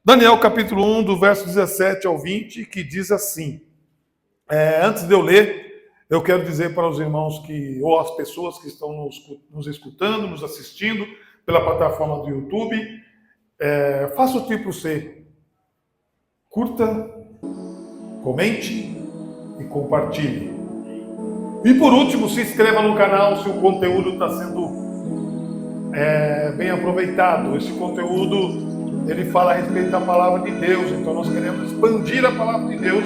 Daniel capítulo 1, do verso 17 ao 20, que diz assim. Antes de eu ler, eu quero dizer para os irmãos ou as pessoas que estão nos escutando, nos assistindo pela plataforma do YouTube, faça o tipo C. Curta, comente e compartilhe. E por último, se inscreva no canal se o conteúdo está sendo bem aproveitado. Esse conteúdo ele fala a respeito da palavra de Deus, então nós queremos expandir a palavra de Deus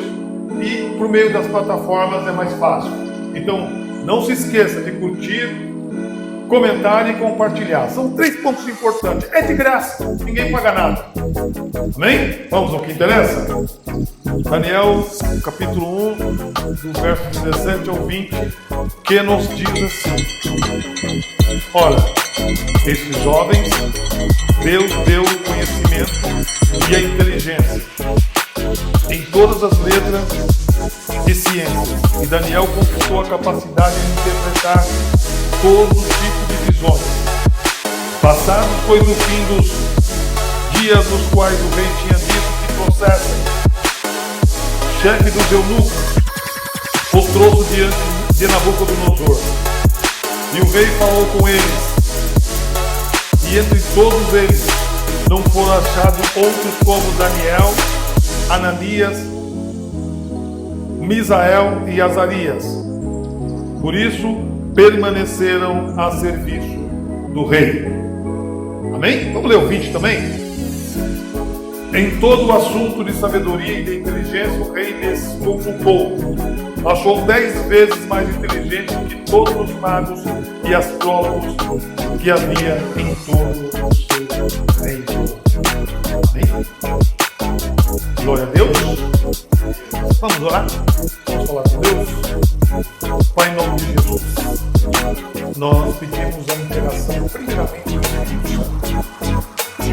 e por meio das plataformas é mais fácil. Então não se esqueça de curtir, comentar e compartilhar. São 3 pontos importantes. É de graça, ninguém paga nada. Amém? Vamos ao que interessa? Daniel capítulo 1, do verso 17 ao 20, que nos diz assim: Ora, esses jovens, Deus deu o conhecimento e a inteligência em todas as letras e ciências. E Daniel conquistou a capacidade de interpretar todo tipo de visões. Passado foi no fim dos dias dos quais o rei tinha dito que trouxessem, chefe dos eunucos, postrou-se diante de Nabucodonosor. E o rei falou com eles. E entre todos eles não foram achados outros como Daniel, Ananias, Misael e Azarias. Por isso, permaneceram a serviço do rei. Amém? Vamos ler o 20 também? Em todo o assunto de sabedoria e de inteligência, o rei lhes consultou. Achou 10 vezes mais inteligente que todos os magos e astrólogos que havia em todo o seu reino. Amém? Glória a Deus. Vamos orar? Vamos falar com Deus? Pai, em nome de Jesus, nós pedimos a interação primeiramente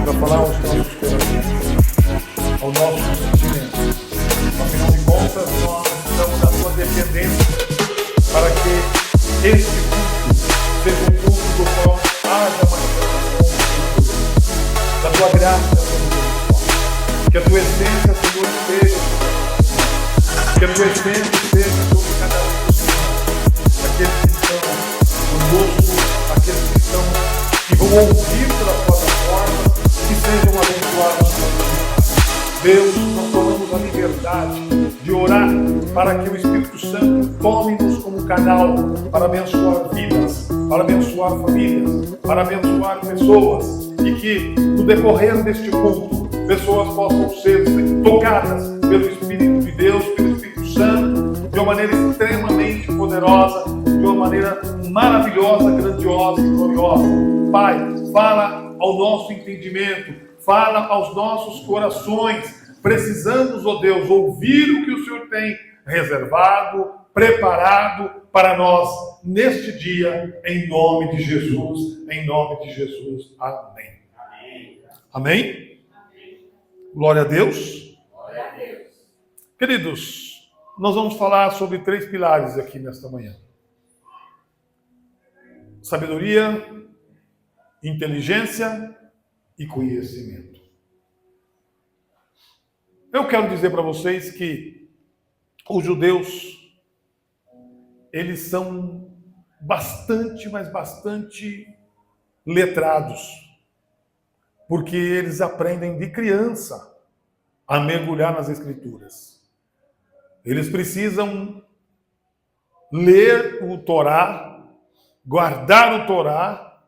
para falar aos nossos corações, ao nosso sentimento. Afinal de contas, nós estamos na sua dependência para que este culto seja um culto do qual haja manifestação da tua graça, Senhor. Que a tua essência, Senhor, esteja, que a tua essência esteja sobre cada um dos irmãos, aqueles que estão conosco, aqueles que estão que vão ouvir pela plataforma, que sejam abençoados por Deus. Nós tomamos a liberdade de orar para que o Espírito Santo tome-nos como canal para abençoar vidas, para abençoar famílias, para abençoar pessoas, e que no decorrer deste culto pessoas possam ser tocadas pelo Espírito de Deus, pelo Espírito Santo, de uma maneira extremamente poderosa, de uma maneira maravilhosa, grandiosa e gloriosa. Pai, fala ao nosso entendimento, fala aos nossos corações. Precisamos, ó Deus, ouvir o que o Senhor tem reservado, preparado para nós neste dia, em nome de Jesus. Em nome de Jesus. Amém. Amém? Amém? Glória a Deus. Glória a Deus. Queridos, nós vamos falar sobre 3 pilares aqui nesta manhã: sabedoria, inteligência e conhecimento. Eu quero dizer para vocês que os judeus, eles são bastante, mas bastante letrados, porque eles aprendem de criança a mergulhar nas Escrituras. Eles precisam ler o Torá, guardar o Torá,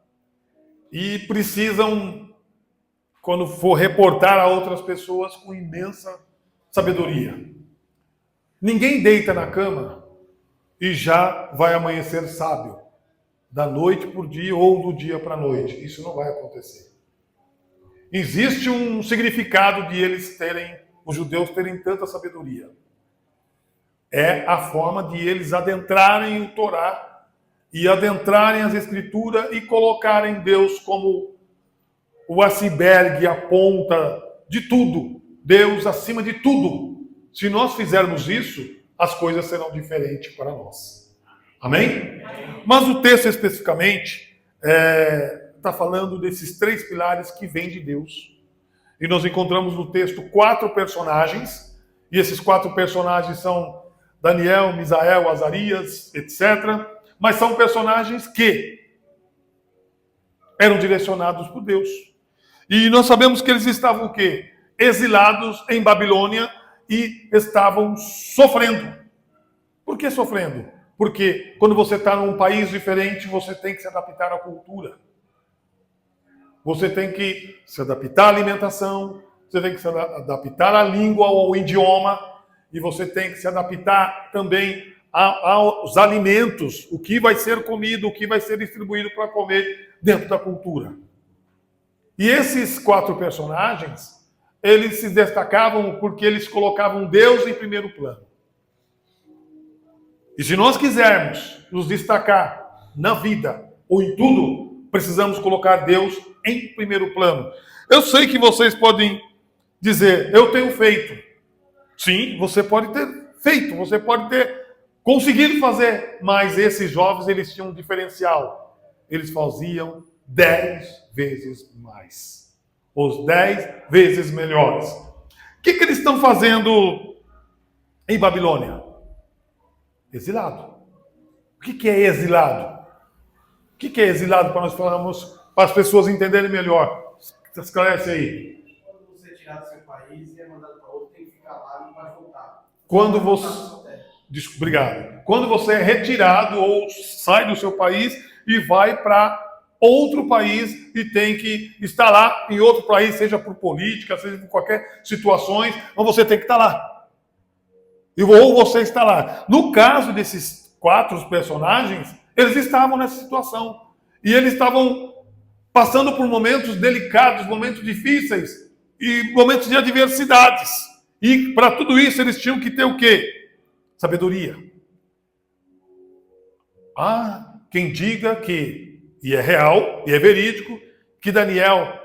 e precisam, quando for reportar a outras pessoas, com imensa sabedoria. Ninguém deita na cama e já vai amanhecer sábio, da noite por dia ou do dia para a noite. Isso não vai acontecer. Existe um significado de os judeus terem tanta sabedoria. É a forma de eles adentrarem o Torá e adentrarem as Escrituras e colocarem Deus como o iceberg, a ponta de tudo. Deus acima de tudo. Se nós fizermos isso, as coisas serão diferentes para nós. Amém? Mas o texto especificamente está falando desses 3 pilares que vêm de Deus E nós encontramos no texto 4 personagens, e esses 4 personagens são Daniel, Misael, Azarias, etc. Mas são personagens que eram direcionados por Deus. E nós sabemos que eles estavam o quê? Exilados em Babilônia e estavam sofrendo. Por que sofrendo? Porque quando você está num país diferente, você tem que se adaptar à cultura. Você tem que se adaptar à alimentação, você tem que se adaptar à língua ou ao idioma, e você tem que se adaptar também aos alimentos, o que vai ser comido, o que vai ser distribuído para comer dentro da cultura. E esses 4 personagens, eles se destacavam porque eles colocavam Deus em primeiro plano. E se nós quisermos nos destacar na vida ou em tudo, precisamos colocar Deus em primeiro plano. Eu sei que vocês podem dizer, eu tenho feito. Sim, você pode ter feito, você pode ter conseguido fazer, mas esses jovens, eles tinham um diferencial. Eles faziam 10 vezes mais. Os 10 vezes melhores. O que eles estão fazendo em Babilônia? Exilado. O que é exilado? O que é exilado para nós falarmos, para as pessoas entenderem melhor? Esclarece aí. Quando você é tirado do seu país e é mandado para outro, tem que ficar lá e não pode voltar. Quando você... Obrigado. Quando você é retirado ou sai do seu país e vai para outro país e tem que estar lá em outro país, seja por política, seja por qualquer situação, mas você tem que estar lá. Ou você está lá. No caso desses 4 personagens, eles estavam nessa situação. E eles estavam passando por momentos delicados, momentos difíceis e momentos de adversidades. E para tudo isso eles tinham que ter o quê? Sabedoria. Há quem diga que, e é real, e é verídico, que Daniel,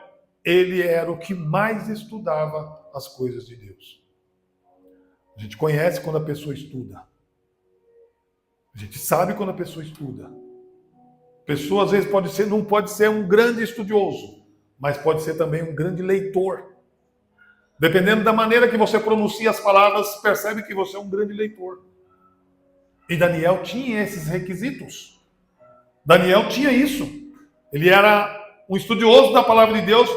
ele era o que mais estudava as coisas de Deus. A gente conhece quando a pessoa estuda. A gente sabe quando a pessoa estuda. A pessoa, às vezes, não pode ser um grande estudioso, mas pode ser também um grande leitor. Dependendo da maneira que você pronuncia as palavras, percebe que você é um grande leitor. E Daniel tinha esses requisitos. Daniel tinha isso. Ele era um estudioso da palavra de Deus.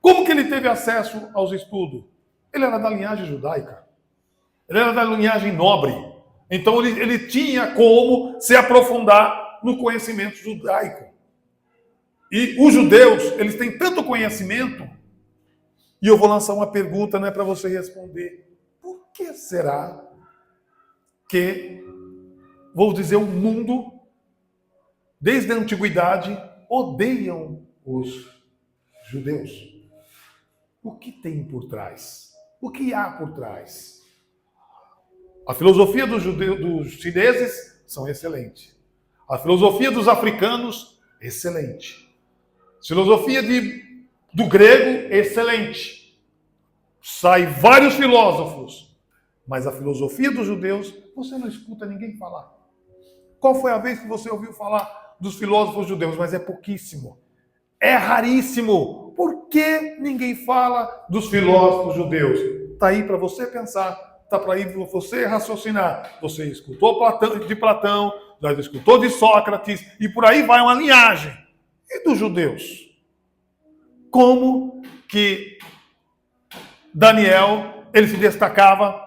Como que ele teve acesso aos estudos? Ele era da linhagem judaica. Ele era da linhagem nobre. Então ele tinha como se aprofundar no conhecimento judaico. E os judeus, eles têm tanto conhecimento. E eu vou lançar uma pergunta, não é para você responder. Por que será que, vou dizer, o mundo, desde a antiguidade, odeiam os judeus? O que tem por trás? O que há por trás? A filosofia dos chineses são excelente. A filosofia dos africanos, excelente. A filosofia do grego, excelente. Sai vários filósofos. Mas a filosofia dos judeus, você não escuta ninguém falar. Qual foi a vez que você ouviu falar dos filósofos judeus? Mas é pouquíssimo. É raríssimo. Por que ninguém fala dos filósofos judeus? Está aí para você pensar. Está para aí para você raciocinar. Você escutou de Platão, já escutou de Sócrates, e por aí vai uma linhagem. E dos judeus? Como que Daniel, ele se destacava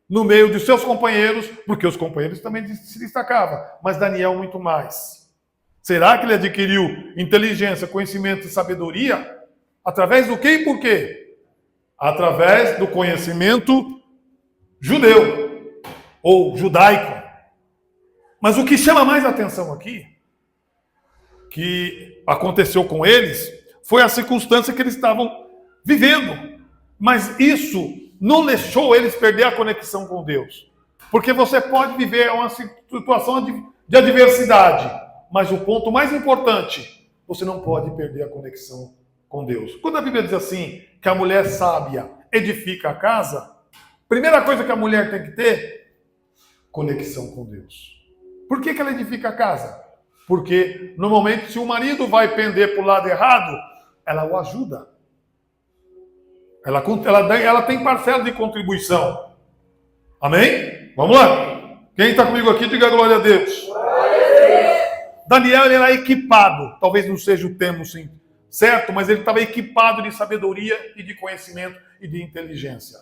no meio de seus companheiros, porque os companheiros também se destacavam, mas Daniel muito mais. Será que ele adquiriu inteligência, conhecimento e sabedoria? Através do quê e por quê? Através do conhecimento judeu, ou judaico. Mas o que chama mais atenção aqui, que aconteceu com eles, foi a circunstância que eles estavam vivendo. Mas isso não deixou eles perder a conexão com Deus. Porque você pode viver uma situação de adversidade, mas o ponto mais importante, você não pode perder a conexão com Deus. Quando a Bíblia diz assim, que a mulher sábia edifica a casa, primeira coisa que a mulher tem que ter, conexão com Deus. Por que ela edifica a casa? Porque, normalmente, se o marido vai pender para o lado errado, ela o ajuda. Ela tem parcela de contribuição. Amém? Vamos lá. Quem está comigo aqui, diga glória a Deus. Daniel, ele era equipado. Talvez não seja o termo sim, certo, mas ele estava equipado de sabedoria e de conhecimento e de inteligência.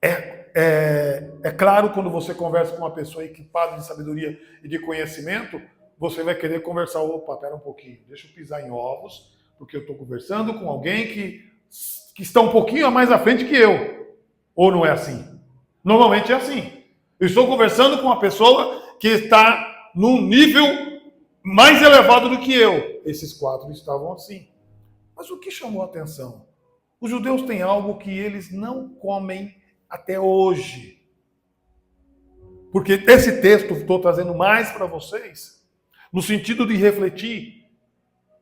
É claro, quando você conversa com uma pessoa equipada de sabedoria e de conhecimento, você vai querer conversar. Opa, pera um pouquinho, deixa eu pisar em ovos, porque eu estou conversando com alguém que está um pouquinho a mais à frente que eu. Ou não é assim? Normalmente é assim. Eu estou conversando com uma pessoa que está num nível mais elevado do que eu. Esses 4 estavam assim. Mas o que chamou a atenção? Os judeus têm algo que eles não comem até hoje. Porque esse texto estou trazendo mais para vocês, no sentido de refletir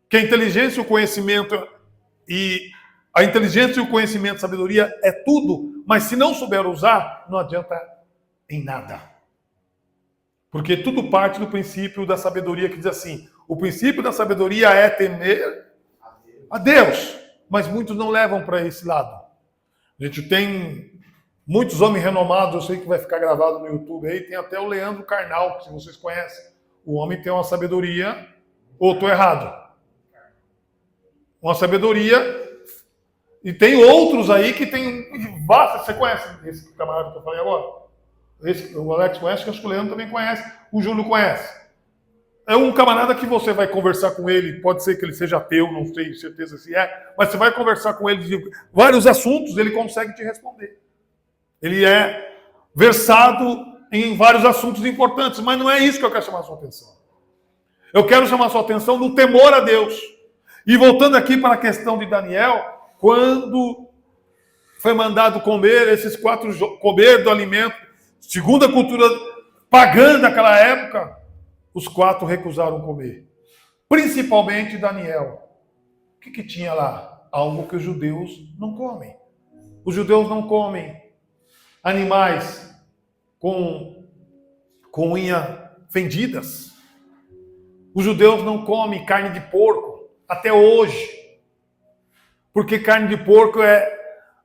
que a inteligência e o conhecimento a sabedoria é tudo, mas se não souber usar, não adianta em nada. Porque tudo parte do princípio da sabedoria que diz assim, o princípio da sabedoria é temer a Deus, mas muitos não levam para esse lado. A gente tem muitos homens renomados, eu sei que vai ficar gravado no YouTube aí, tem até o Leandro Carnal, que vocês conhecem. O homem tem uma sabedoria, ou estou errado? Uma sabedoria, e tem outros aí que tem vasta. Você conhece esse camarada que eu falei agora? O Alex conhece, acho que o Leandro também conhece, o Júlio conhece. É um camarada que você vai conversar com ele, pode ser que ele seja ateu, não tenho certeza se é, mas você vai conversar com ele de vários assuntos, ele consegue te responder. Ele é versado em vários assuntos importantes, mas não é isso que eu quero chamar a sua atenção. Eu quero chamar a sua atenção no temor a Deus. E voltando aqui para a questão de Daniel, quando foi mandado comer, esses 4 comer do alimento, segundo a cultura pagã daquela época, os 4 recusaram comer. Principalmente Daniel. O que tinha lá? Algo que os judeus não comem. Os judeus não comem animais com unha fendidas. Os judeus não comem carne de porco até hoje. Porque carne de porco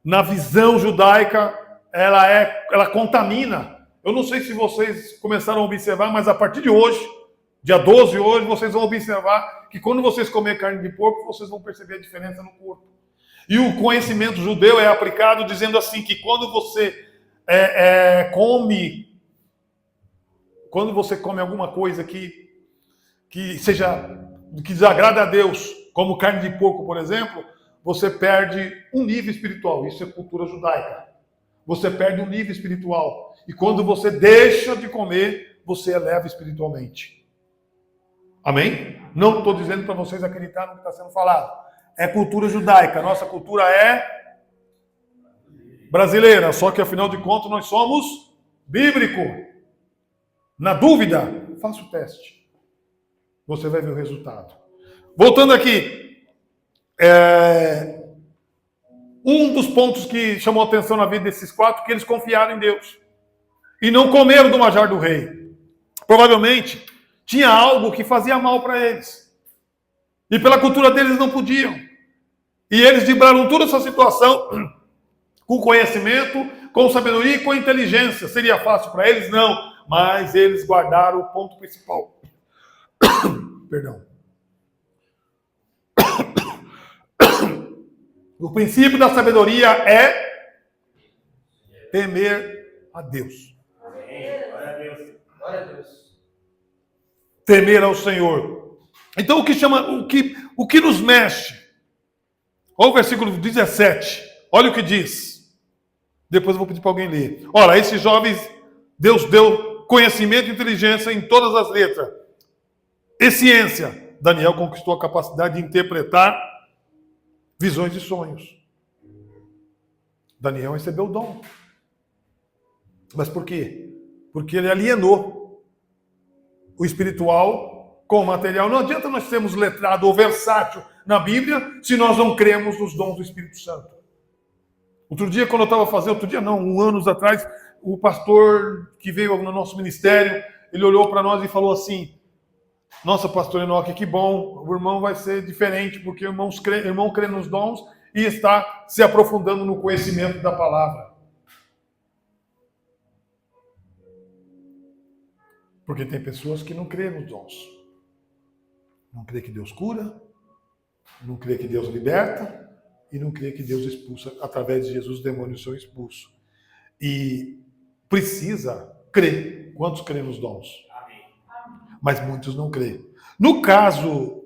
na visão judaica, ela contamina. Eu não sei se vocês começaram a observar, mas a partir de hoje, dia 12 hoje, vocês vão observar que quando vocês comerem carne de porco, vocês vão perceber a diferença no corpo. E o conhecimento judeu é aplicado dizendo assim, que quando você quando você come alguma coisa que desagrada a Deus, como carne de porco, por exemplo, você perde um nível espiritual. Isso é cultura judaica. Você perde um nível espiritual. E quando você deixa de comer, você eleva espiritualmente. Amém? Não estou dizendo para vocês acreditar no que está sendo falado. É cultura judaica. Nossa cultura é brasileira. Só que, afinal de contas, nós somos bíblico. Na dúvida, faça o teste. Você vai ver o resultado. Voltando aqui. Um dos pontos que chamou a atenção na vida desses 4, que eles confiaram em Deus. E não comeram do manjar do rei. Provavelmente, tinha algo que fazia mal para eles. E pela cultura deles não podiam. E eles libraram toda essa situação com conhecimento, com sabedoria e com inteligência. Seria fácil para eles? Não. Mas eles guardaram o ponto principal. Perdão. O princípio da sabedoria é temer a Deus. Amém. Glória a Deus. Glória a Deus. Temer ao Senhor. Então o que nos mexe? Olha o versículo 17. Olha o que diz. Depois eu vou pedir para alguém ler. Ora, esses jovens, Deus deu conhecimento e inteligência em todas as letras. E ciência. Daniel conquistou a capacidade de interpretar visões e sonhos. Daniel recebeu o dom. Mas por quê? Porque ele alienou o espiritual com o material. Não adianta nós sermos letrado ou versátil na Bíblia se nós não cremos nos dons do Espírito Santo. Outro dia, quando eu estava fazendo, anos atrás, o pastor que veio no nosso ministério, ele olhou para nós e falou assim: nossa, pastor Enoque, que bom, o irmão vai ser diferente, porque o irmão crê nos dons e está se aprofundando no conhecimento da palavra. Porque tem pessoas que não creem nos dons. Não crê que Deus cura, não crê que Deus liberta e não crê que Deus expulsa. Através de Jesus, os demônios são expulsos. E precisa crer. Quantos creem nos dons? Amém. Mas muitos não creem. No caso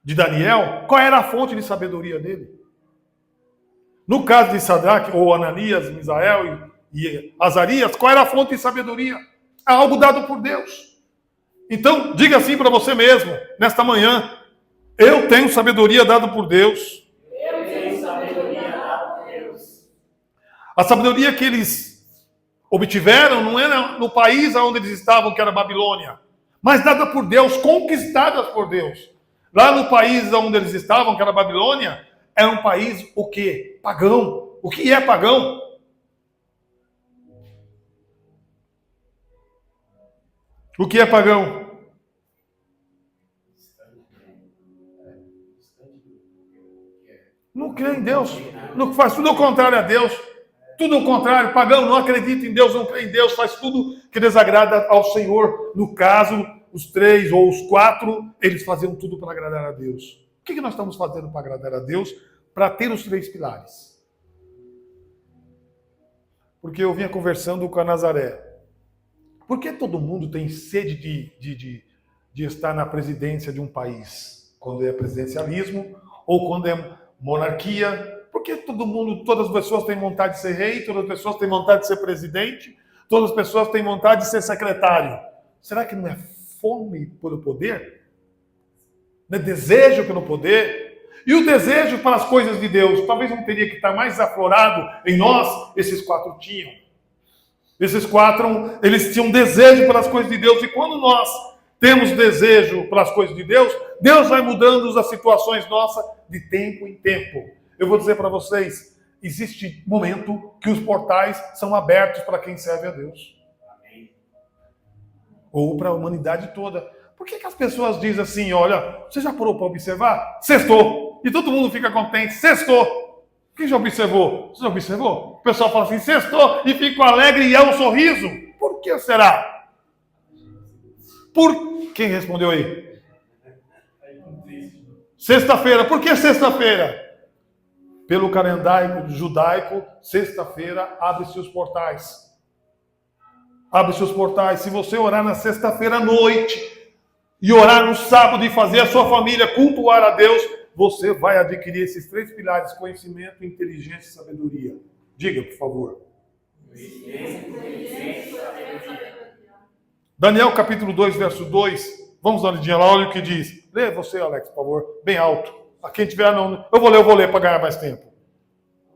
de Daniel, qual era a fonte de sabedoria dele? No caso de Sadraque, ou Ananias, Misael e Azarias, qual era a fonte de sabedoria? É algo dado por Deus. Então, diga assim para você mesmo, nesta manhã: eu tenho sabedoria dada por Deus. Eu tenho sabedoria dada por Deus. A sabedoria que eles obtiveram não era no país onde eles estavam, que era Babilônia, mas dada por Deus, conquistadas por Deus. Lá no país onde eles estavam, que era Babilônia, era um país o quê? Pagão. O que é pagão? O que é pagão? Não crê em Deus. Não faz tudo o contrário a Deus. Tudo o contrário. Pagão não acredita em Deus, não crê em Deus, faz tudo que desagrada ao Senhor. No caso, os 3 ou os 4, eles faziam tudo para agradar a Deus. O que nós estamos fazendo para agradar a Deus? Para ter os 3 pilares. Porque eu vinha conversando com a Nazaré. Por que todo mundo tem sede de estar na presidência de um país? Quando é presidencialismo ou quando é monarquia? Por que todas as pessoas têm vontade de ser rei, todas as pessoas têm vontade de ser presidente, todas as pessoas têm vontade de ser secretário? Será que não é fome pelo poder? Não é desejo pelo poder? E o desejo para as coisas de Deus? Talvez não teria que estar mais aflorado em nós? Esses 4 tinham. Esses 4, eles tinham desejo pelas coisas de Deus. E quando nós temos desejo pelas coisas de Deus, Deus vai mudando as situações nossas de tempo em tempo. Eu vou dizer para vocês, existe momento que os portais são abertos para quem serve a Deus. Amém. Ou para a humanidade toda. Por que as pessoas dizem assim, olha, você já parou para observar? Sextou. E todo mundo fica contente, sextou. Quem já observou? Você já observou? O pessoal fala assim, sextou, e fica alegre e é um sorriso. Por que será? Quem respondeu aí? Sexta-feira. Por que sexta-feira? Pelo calendário judaico, sexta-feira abre-se os portais. Abre-se os portais. Se você orar na sexta-feira à noite e orar no sábado e fazer a sua família cultuar a Deus, você vai adquirir esses 3 pilares: conhecimento, inteligência e sabedoria. Diga, por favor. Daniel capítulo 2, verso 2. Vamos dar uma olhadinha lá, olha o que diz. Lê você, Alex, por favor, bem alto. A quem tiver, não. Eu vou ler para ganhar mais tempo.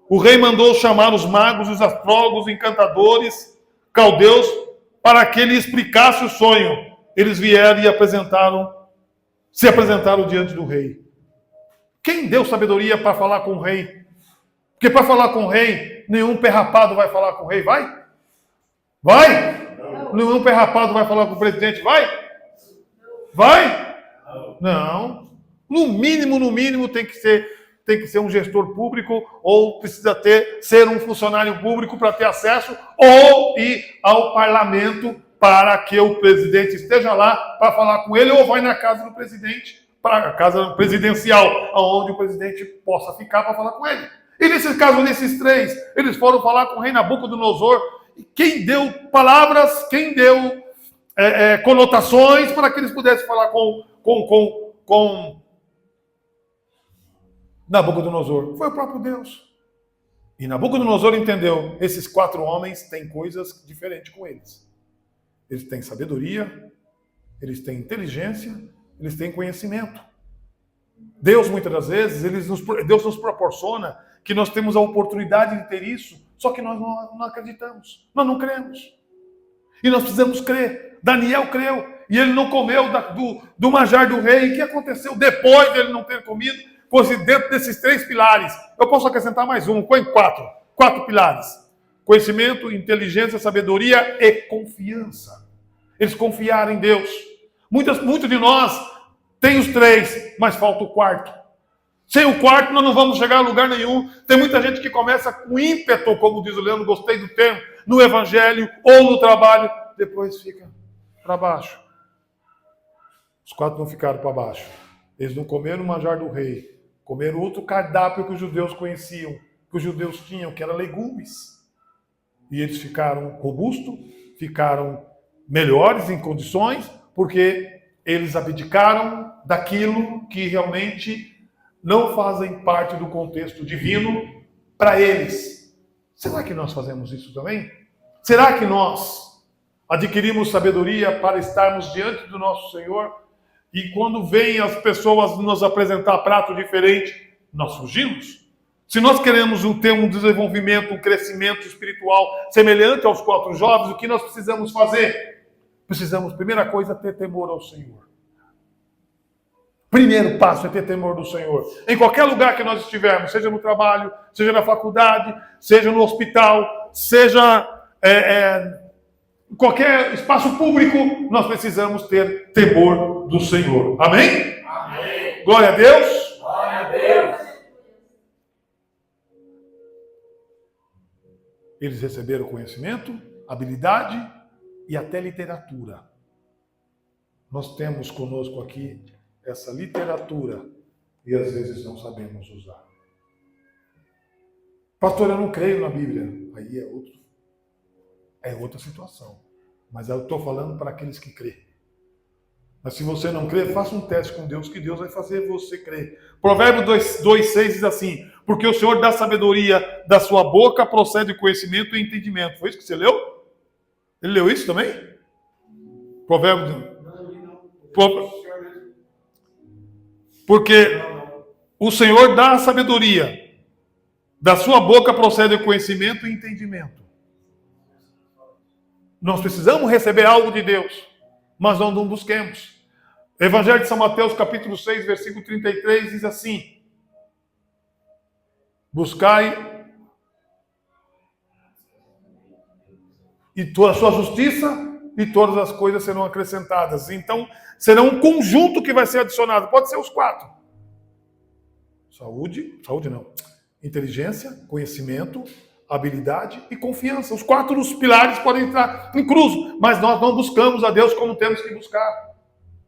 O rei mandou chamar os magos, os astrólogos, os encantadores, caldeus, para que ele explicasse o sonho. Eles vieram e se apresentaram diante do rei. Quem deu sabedoria para falar com o rei? Porque para falar com o rei, nenhum pé rapado vai falar com o rei, vai? Vai? Não. Nenhum pé rapado vai falar com o presidente, vai? Vai? Não. No mínimo tem que ser um gestor público, ou precisa ser um funcionário público para ter acesso, ou ir ao parlamento para que o presidente esteja lá para falar com ele, ou vai na casa do presidente, para a casa presidencial, onde o presidente possa ficar para falar com ele. E nesse caso, nesses 3, eles foram falar com o rei Nabucodonosor. E quem deu palavras, quem deu conotações para que eles pudessem falar com Nabucodonosor? Foi o próprio Deus. E Nabucodonosor entendeu, esses 4 homens têm coisas diferentes com eles. Eles têm sabedoria, eles têm inteligência, eles têm conhecimento. Deus, muitas das vezes, Deus nos proporciona que nós temos a oportunidade de ter isso, só que nós não acreditamos, nós não cremos. E nós precisamos crer. Daniel creu, e ele não comeu do manjar do rei. O que aconteceu depois dele não ter comido? Fosse dentro desses 3 pilares. Eu posso acrescentar mais um, põe 4. 4 pilares. Conhecimento, inteligência, sabedoria e confiança. Eles confiaram em Deus. Muitos de nós tem os 3, mas falta o 4. Sem o quarto, nós não vamos chegar a lugar nenhum. Tem muita gente que começa com ímpeto, como diz o Leandro, gostei do termo, no evangelho ou no trabalho, depois fica para baixo. Os 4 não ficaram para baixo. Eles não comeram o manjar do rei, comeram outro cardápio que os judeus conheciam, que os judeus tinham, que era legumes. E eles ficaram robustos, ficaram melhores em condições, porque eles abdicaram daquilo que realmente não fazem parte do contexto divino para eles. Será que nós fazemos isso também? Será que nós adquirimos sabedoria para estarmos diante do nosso Senhor e quando vêm as pessoas nos apresentar prato diferente, nós fugimos? Se nós queremos ter um desenvolvimento, um crescimento espiritual semelhante aos 4 jovens, o que nós precisamos fazer? Precisamos, primeira coisa, ter temor ao Senhor. Primeiro passo é ter temor do Senhor. Em qualquer lugar que nós estivermos, seja no trabalho, seja na faculdade, seja no hospital, seja em qualquer espaço público, nós precisamos ter temor do Senhor. Amém? Amém. Glória a Deus. Glória a Deus. Eles receberam conhecimento, habilidade e até literatura. Nós temos conosco aqui essa literatura e às vezes não sabemos usar. Pastor, eu não creio na Bíblia. Aí é outra situação. Mas eu estou falando para aqueles que crêem. Mas se você não crê, faça um teste com Deus, que Deus vai fazer você crer. Provérbio 2:6 diz assim: porque o Senhor dá sabedoria, da sua boca procede o conhecimento e entendimento. Foi isso que você leu? Ele leu isso também? Provérbio. Porque o Senhor dá a sabedoria, da sua boca procede o conhecimento e entendimento. Nós precisamos receber algo de Deus, mas nós não busquemos. Evangelho de São Mateus, capítulo 6, versículo 33, diz assim: buscai e a sua justiça, e todas as coisas serão acrescentadas. Então, será um conjunto que vai ser adicionado. Pode ser os 4. Saúde não. Inteligência, conhecimento, habilidade e confiança. Os 4 dos pilares podem entrar em cruz, mas nós não buscamos a Deus como temos que buscar.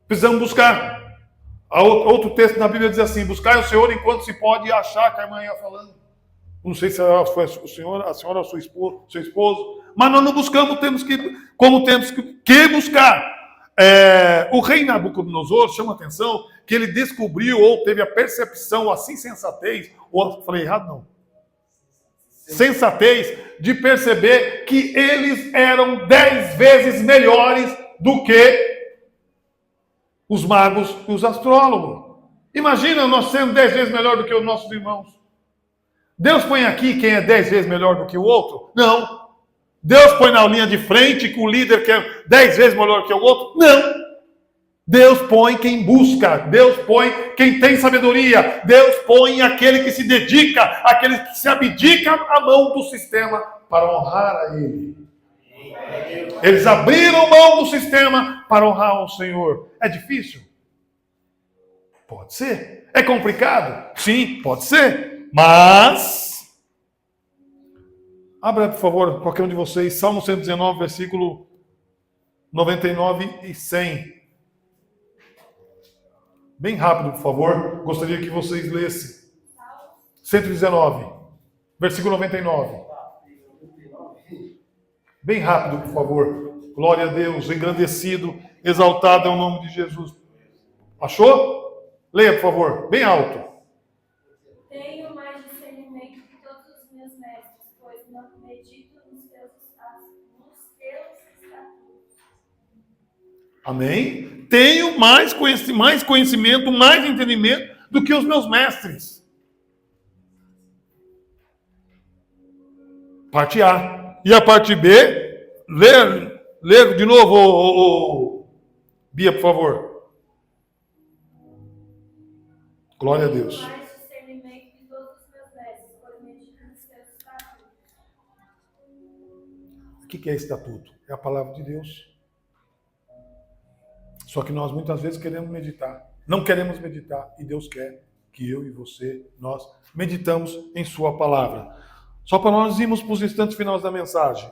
Precisamos buscar. Outro texto na Bíblia diz assim: buscai o Senhor enquanto se pode achar, que a irmã ia falando. Não sei se foi a senhora ou o seu esposo, mas nós não buscamos, temos que buscar. O rei Nabucodonosor chama atenção que ele descobriu ou teve a percepção, assim sensatez, ou falei errado não, sensatez de perceber que eles eram 10 vezes melhores do que os magos e os astrólogos. Imagina nós sendo 10 vezes melhor do que os nossos irmãos. Deus põe aqui quem é 10 vezes melhor do que o outro? Não. Deus põe na linha de frente com o líder que é 10 vezes melhor que o outro? Não. Deus põe quem busca, Deus põe quem tem sabedoria, Deus põe aquele que se dedica, aquele que se abdica à mão do sistema para honrar a Ele. Eles abriram mão do sistema para honrar o Senhor. É difícil? Pode ser. É complicado? Sim, pode ser. Mas, abra por favor, qualquer um de vocês, Salmo 119, versículo 99 e 100. Bem rápido, por favor. Gostaria que vocês lessem. 119, versículo 99. Bem rápido, por favor. Glória a Deus, engrandecido, exaltado é o nome de Jesus. Achou? Leia, por favor, bem alto. Tenho mais discernimento que todos os meus mestres, pois não medito nos teus estatutos. Amém? Tenho mais conhecimento, mais entendimento do que os meus mestres. Parte A. E a parte B, lê de novo, Bia, por favor. Glória a Deus. Mais discernimento que todos os meus mestres, pois medito nos teus estatutos. O que é estatuto? É a palavra de Deus. Só que nós muitas vezes queremos meditar. Não queremos meditar e Deus quer. que eu e você, nós meditamos em sua palavra. Só para nós irmos para os instantes finais da mensagem.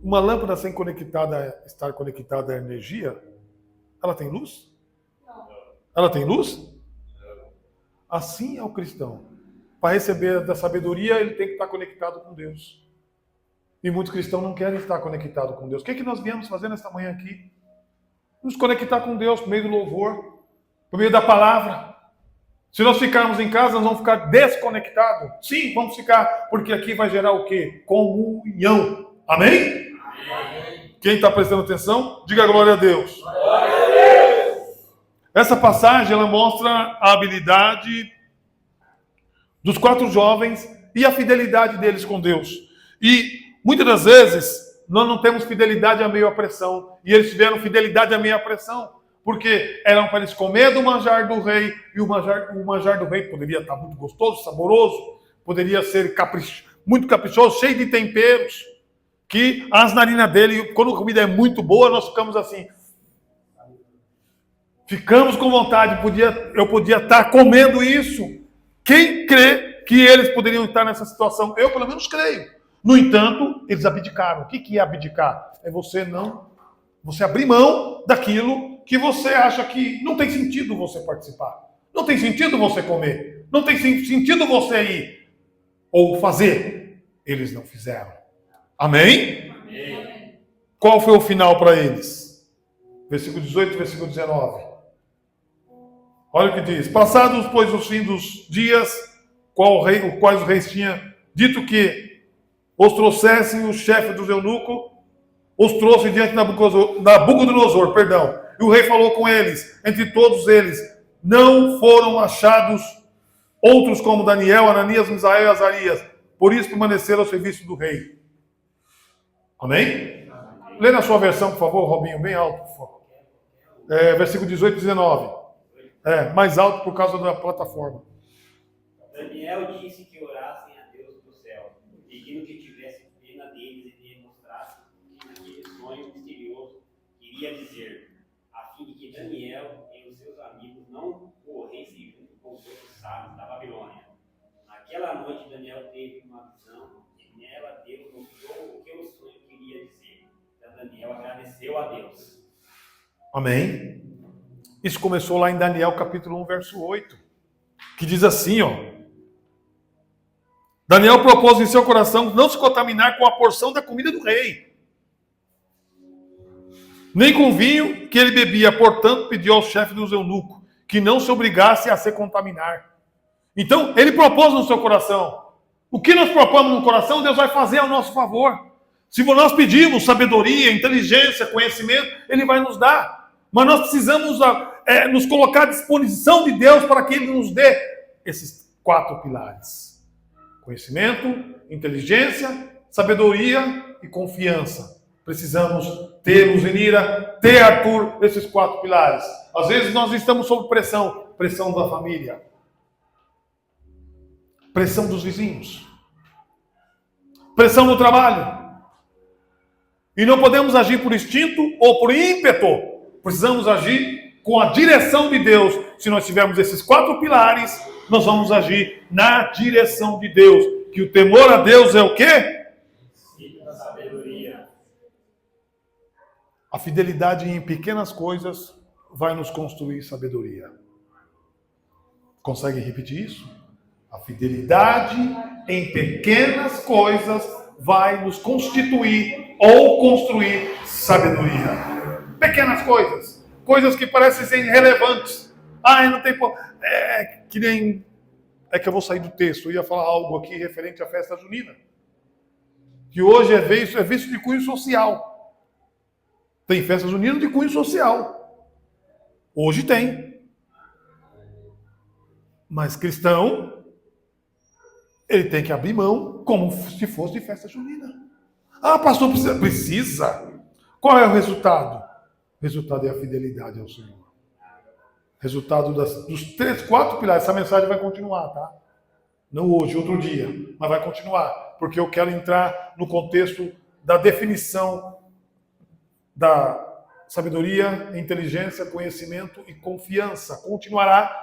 Uma lâmpada sem estar conectada à energia, ela tem luz? Não. Ela tem luz? Assim é o cristão. Para receber da sabedoria, ele tem que estar conectado com Deus. E muitos cristãos não querem estar conectados com Deus. O que é que nós viemos fazer nesta manhã aqui? Nos conectar com Deus por meio do louvor, por meio da palavra. Se nós ficarmos em casa, nós vamos ficar desconectados. Sim, vamos ficar, porque aqui vai gerar o quê? Comunhão. Amém? Quem está prestando atenção, diga glória a Deus. Glória a Deus. Essa passagem ela mostra a habilidade dos 4 jovens e a fidelidade deles com Deus. E muitas das vezes nós não temos fidelidade a meio à pressão. E eles tiveram fidelidade a meio à pressão. Porque eram para eles comer do manjar do rei. E o manjar do rei poderia estar muito gostoso, saboroso. Poderia ser muito caprichoso, cheio de temperos. Que as narinas dele, quando a comida é muito boa, nós ficamos assim. Ficamos com vontade. Eu podia estar comendo isso. Quem crê que eles poderiam estar nessa situação? Eu, pelo menos, creio. No entanto, eles abdicaram. O que é abdicar? É você abrir mão daquilo que você acha que não tem sentido você participar. Não tem sentido você comer. Não tem sentido você ir ou fazer. Eles não fizeram. Amém? Amém. Qual foi o final para eles? Versículo 18, versículo 19. Olha o que diz. Passados, pois, os fim dos dias, quais os reis tinham dito que os trouxessem o chefe dos eunucos, os trouxe diante de Nabucodonosor, e o rei falou com eles, entre todos eles, não foram achados outros como Daniel, Ananias, Misael e Azarias, por isso permaneceram ao serviço do rei. Amém? Lê na sua versão, por favor, Robinho, bem alto, por favor. Versículo 18 e 19. Mais alto por causa da plataforma. Daniel disse que orassem a Deus do céu, pedindo que tivesse pena deles e lhes mostrasse o que naquele sonho misterioso queria dizer, a fim de que Daniel e os seus amigos não corressem junto com os outros sábios da Babilônia. Naquela noite, Daniel teve uma visão e nela Deus mostrou o que o sonho queria dizer. Então Daniel agradeceu a Deus. Amém? Isso começou lá em Daniel capítulo 1, verso 8, que diz assim, Daniel propôs em seu coração não se contaminar com a porção da comida do rei, nem com o vinho que ele bebia, portanto pediu ao chefe dos eunucos que não se obrigasse a se contaminar. Então, ele propôs no seu coração. O que nós propomos no coração, Deus vai fazer ao nosso favor. Se nós pedimos sabedoria, inteligência, conhecimento, Ele vai nos dar. Mas nós precisamos nos colocar à disposição de Deus para que Ele nos dê esses 4 pilares. Conhecimento, inteligência, sabedoria e confiança. Precisamos ter Luzenira, ter Arthur, esses 4 pilares. Às vezes nós estamos sob pressão. Pressão da família. Pressão dos vizinhos. Pressão no trabalho. E não podemos agir por instinto ou por ímpeto. Precisamos agir com a direção de Deus. Se nós tivermos esses 4 pilares, nós vamos agir na direção de Deus. Que o temor a Deus é o quê? Sim, a sabedoria. A fidelidade em pequenas coisas vai nos construir sabedoria. Consegue repetir isso? A fidelidade em pequenas coisas vai nos constituir ou construir sabedoria. Pequenas coisas. Coisas que parecem ser irrelevantes. Não tem... que nem... É que eu vou sair do texto. Eu ia falar algo aqui referente à festa junina. Que hoje é visto de cunho social. Tem festa junina de cunho social. Hoje tem. Mas cristão... ele tem que abrir mão como se fosse de festa junina. Pastor, precisa. Qual é o resultado? O resultado é a fidelidade ao Senhor. Resultado dos 4 pilares. Essa mensagem vai continuar, tá? Não hoje, outro dia. Mas vai continuar. Porque eu quero entrar no contexto da definição sabedoria, inteligência, conhecimento e confiança. Continuará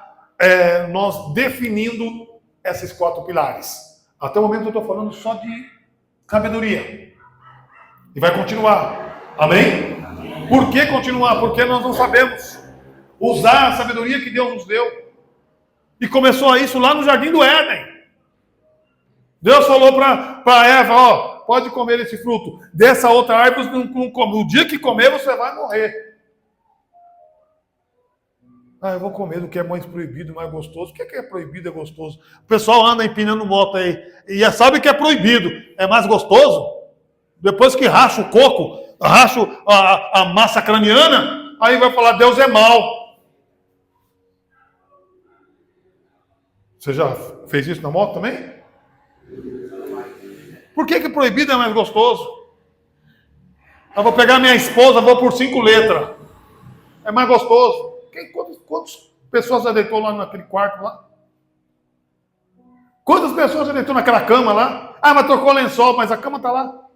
nós definindo esses 4 pilares. Até o momento eu estou falando só de sabedoria. E vai continuar. Amém? Por que continuar? Porque nós não sabemos usar a sabedoria que Deus nos deu. E começou isso lá no Jardim do Éden. Deus falou para Eva, ó, pode comer esse fruto. Dessa outra árvore não come. O dia que comer, você vai morrer. Ah, eu vou comer do que é mais proibido, mais gostoso. O que é proibido e gostoso? O pessoal anda empinando moto aí. E já sabe que é proibido. É mais gostoso? Depois que racha o coco, racha a massa craniana, aí vai falar, Deus é mau. Você já fez isso na moto também? Por que proibido é mais gostoso? Eu vou pegar minha esposa, vou por 5 letras. É mais gostoso. Quantas pessoas já deitou lá naquele quarto lá? Quantas pessoas já deitou naquela cama lá? Ah, mas trocou lençol, mas a cama está lá.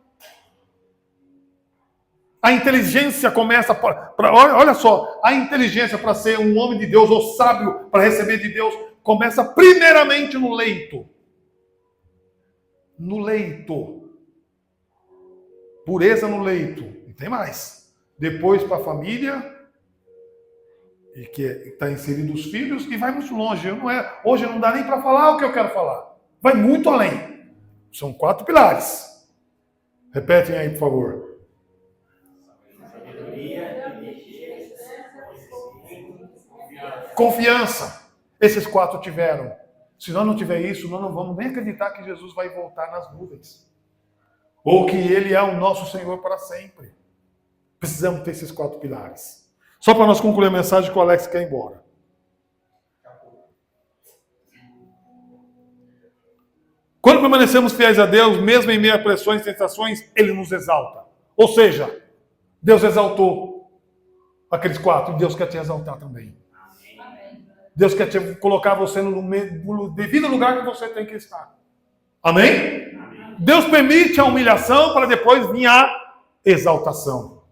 A inteligência começa olha só, a inteligência para ser um homem de Deus ou sábio para receber de Deus começa primeiramente no leito. No leito. Pureza no leito. E tem mais. Depois para a família, e que está inserido os filhos, e vai muito longe. Hoje não dá nem para falar o que eu quero falar. Vai muito além. São 4 pilares. Repetem aí, por favor. Confiança. Esses 4 tiveram. Se nós não tiver isso, nós não vamos nem acreditar que Jesus vai voltar nas nuvens. Ou que Ele é o nosso Senhor para sempre. Precisamos ter esses 4 pilares. Só para nós concluir a mensagem que o Alex quer ir embora. Quando permanecemos fiéis a Deus, mesmo em meio a pressões e tentações, Ele nos exalta. Ou seja, Deus exaltou aqueles 4 e Deus quer te exaltar também. Deus quer te colocar você no devido lugar que você tem que estar. Amém? Deus permite a humilhação para depois vir a exaltação.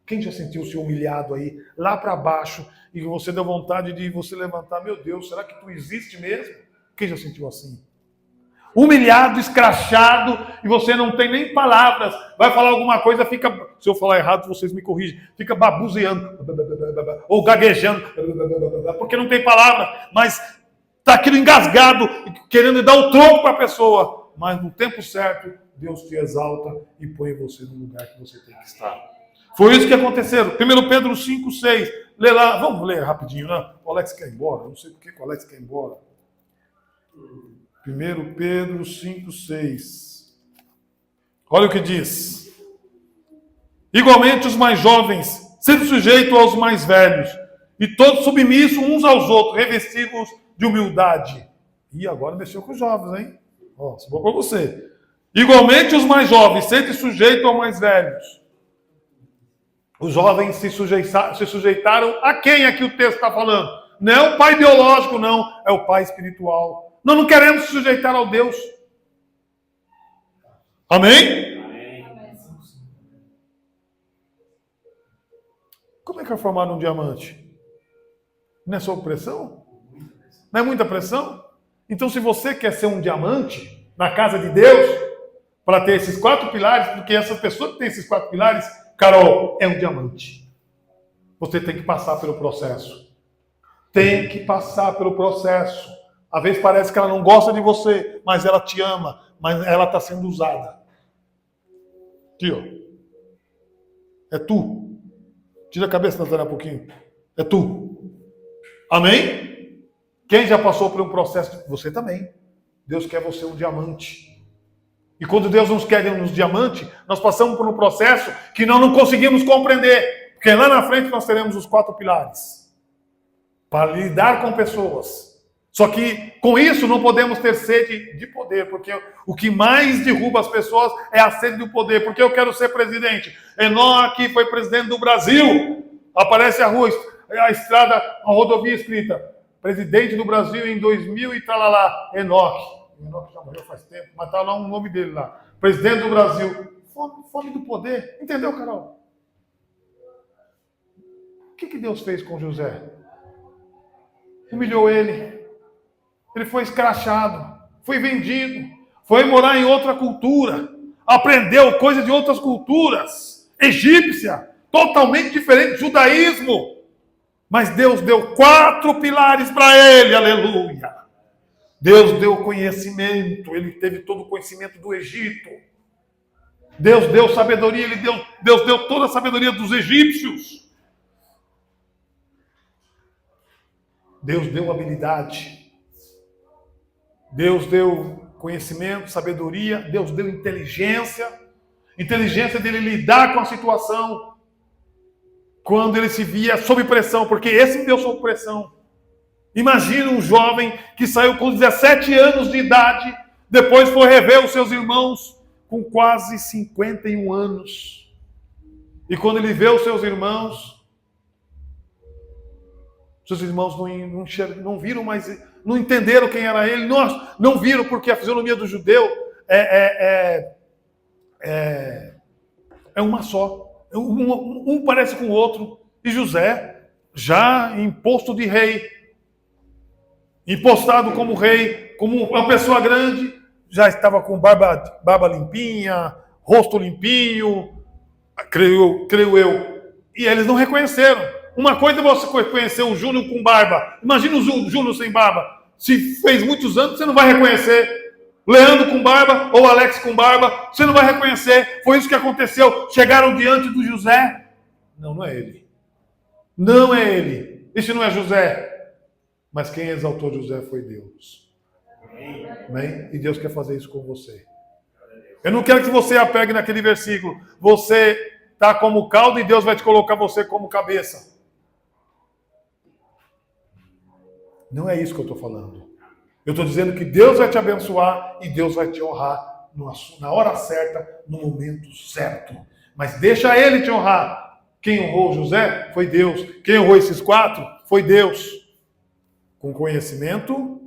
Quem já sentiu-se humilhado aí, lá para baixo, e você deu vontade de você levantar, meu Deus, será que tu existe mesmo? Quem já sentiu assim? Humilhado, escrachado, e você não tem nem palavras. Vai falar alguma coisa, fica, se eu falar errado, vocês me corrigem, fica babuzeando, ou gaguejando, porque não tem palavra, mas está aquilo engasgado, querendo dar o tronco para a pessoa. Mas no tempo certo, Deus te exalta e põe você no lugar que você tem que estar. Foi isso que aconteceu. 1 Pedro 5,6. Lê lá, vamos ler rapidinho, né? O Alex quer ir embora, não sei por que o Alex quer ir embora. 1 Pedro 5,6. Olha o que diz. Igualmente os mais jovens, sendo sujeitos aos mais velhos, e todos submissos uns aos outros, revestidos de humildade. E agora mexeu com os jovens, hein? Ó, se for para você. Igualmente os mais jovens, sendo sujeitos aos mais velhos. Os jovens se sujeitaram a quem aqui o texto está falando? Não é o pai biológico, não. É o pai espiritual. Nós não queremos se sujeitar ao Deus. Amém? Amém. Como é que é formado um diamante? Não é sob pressão? Não é muita pressão? Então, se você quer ser um diamante na casa de Deus, para ter esses 4 pilares, porque essa pessoa que tem esses 4 pilares, Carol, é um diamante. Você tem que passar pelo processo. Tem que passar pelo processo. Às vezes parece que ela não gosta de você, mas ela te ama, mas ela está sendo usada. Aqui, ó. É tu. Tira a cabeça, Natália, um pouquinho. É tu. Amém? Quem já passou por um processo? Você também. Deus quer você um diamante. E quando Deus nos quer um diamante, nós passamos por um processo que nós não conseguimos compreender. Porque lá na frente nós teremos os 4 pilares. Para lidar com pessoas. Só que com isso não podemos ter sede de poder, porque o que mais derruba as pessoas é a sede do poder, porque eu quero ser presidente. Enoque foi presidente do Brasil. Aparece a rua, a estrada, a rodovia escrita, presidente do Brasil em 2000 e talalá, Enoque. Enoque já morreu faz tempo, mas está lá o nome dele lá. Presidente do Brasil. Fome do poder. Entendeu, Carol? O que Deus fez com José? Humilhou ele. Ele foi escrachado, foi vendido, foi morar em outra cultura, aprendeu coisas de outras culturas, egípcia, totalmente diferente do judaísmo. Mas Deus deu 4 pilares para ele, aleluia. Deus deu conhecimento, ele teve todo o conhecimento do Egito. Deus deu sabedoria, Deus deu toda a sabedoria dos egípcios. Deus deu habilidade. Deus deu conhecimento, sabedoria, Deus deu inteligência. Inteligência dele lidar com a situação quando ele se via sob pressão, porque esse me deu sob pressão. Imagina um jovem que saiu com 17 anos de idade, depois foi rever os seus irmãos com quase 51 anos. E quando ele vê os seus irmãos não viram mais, não entenderam quem era ele, não viram porque a fisionomia do judeu é uma só. Um parece com o outro. E José, já em posto de rei, impostado como rei, como uma pessoa grande, já estava com barba limpinha, rosto limpinho, creio eu. E eles não reconheceram. Uma coisa é você conhecer o Júnior com barba. Imagina o Júnior sem barba. Se fez muitos anos, você não vai reconhecer. Leandro com barba ou Alex com barba, você não vai reconhecer. Foi isso que aconteceu. Chegaram diante do José. Não é ele. Não é ele. Esse não é José. Mas quem exaltou José foi Deus. Amém? E Deus quer fazer isso com você. Eu não quero que você apegue naquele versículo. Você está como cauda e Deus vai te colocar você como cabeça. Não é isso que eu estou falando. Eu estou dizendo que Deus vai te abençoar e Deus vai te honrar na hora certa, no momento certo. Mas deixa Ele te honrar. Quem honrou José foi Deus. Quem honrou esses 4 foi Deus. Com conhecimento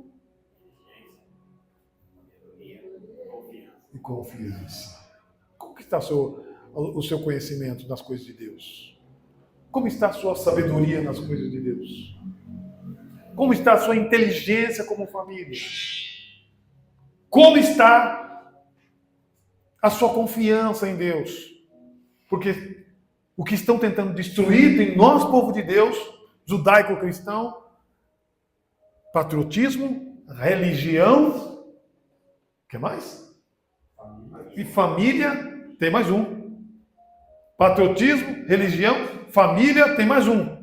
e confiança. Como que está o seu conhecimento nas coisas de Deus? Como está a sua sabedoria nas coisas de Deus? Como está a sua inteligência como família? Como está a sua confiança em Deus? Porque o que estão tentando destruir em nós, povo de Deus, judaico-cristão, patriotismo, religião, o que mais? E família, tem mais um. Patriotismo, religião, família, tem mais um.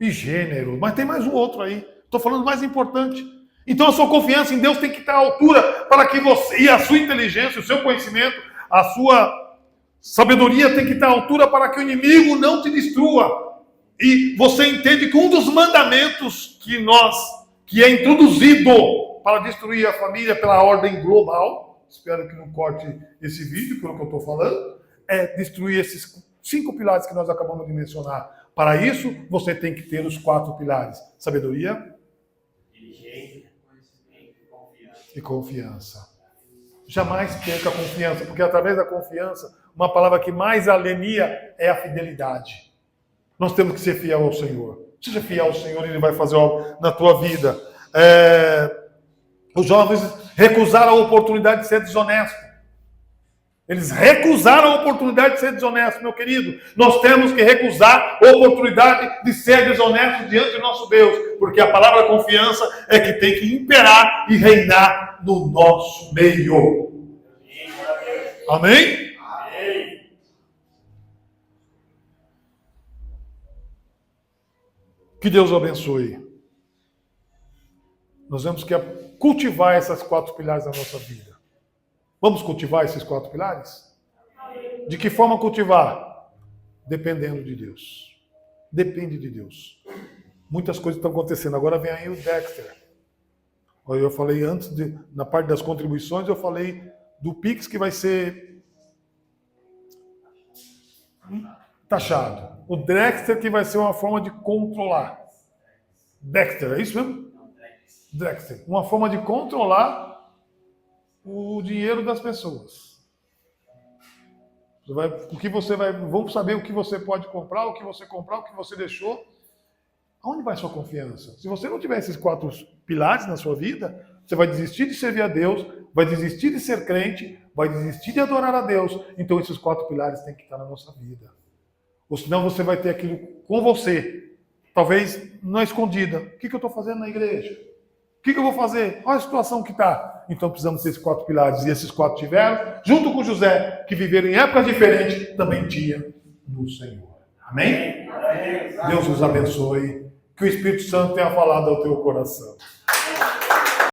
E gênero, mas tem mais um outro aí. Estou falando mais importante. Então a sua confiança em Deus tem que estar à altura para que você, e a sua inteligência, o seu conhecimento, a sua sabedoria tem que estar à altura para que o inimigo não te destrua. E você entende que um dos mandamentos que é introduzido para destruir a família pela ordem global, espero que não corte esse vídeo pelo que eu estou falando, é destruir esses 5 pilares que nós acabamos de mencionar. Para isso, você tem que ter os 4 pilares. Sabedoria, inteligência, conhecimento e confiança. Jamais perca a confiança, porque através da confiança, uma palavra que mais alenia é a fidelidade. Nós temos que ser fiel ao Senhor. Seja fiel ao Senhor e Ele vai fazer algo na tua vida. Os jovens recusaram a oportunidade de ser desonesto. Eles recusaram a oportunidade de ser desonesto, meu querido. Nós temos que recusar a oportunidade de ser desonesto diante do nosso Deus, porque a palavra confiança é que tem que imperar e reinar no nosso meio. Amém? Amém. Que Deus o abençoe. Nós temos que cultivar essas 4 pilares da nossa vida. Vamos cultivar esses 4 pilares? De que forma cultivar? Dependendo de Deus. Depende de Deus. Muitas coisas estão acontecendo. Agora vem aí o Dexter. Eu falei antes, na parte das contribuições, eu falei do Pix que vai ser taxado. O Dexter que vai ser uma forma de controlar. Dexter, é isso mesmo? Dexter. Uma forma de controlar o dinheiro das pessoas. Vamos saber o que você pode comprar, o que você deixou. Aonde vai sua confiança? Se você não tiver esses 4 pilares na sua vida, você vai desistir de servir a Deus, vai desistir de ser crente, vai desistir de adorar a Deus. Então esses 4 pilares têm que estar na nossa vida. Ou senão você vai ter aquilo com você, talvez na escondida. O que eu estou fazendo na igreja? O que eu vou fazer? Olha a situação que está. Então precisamos ter esses 4 pilares. E esses 4 tiveram, junto com José, que viveram em épocas diferentes, também tinha no Senhor. Amém? Deus os abençoe. Que o Espírito Santo tenha falado ao teu coração.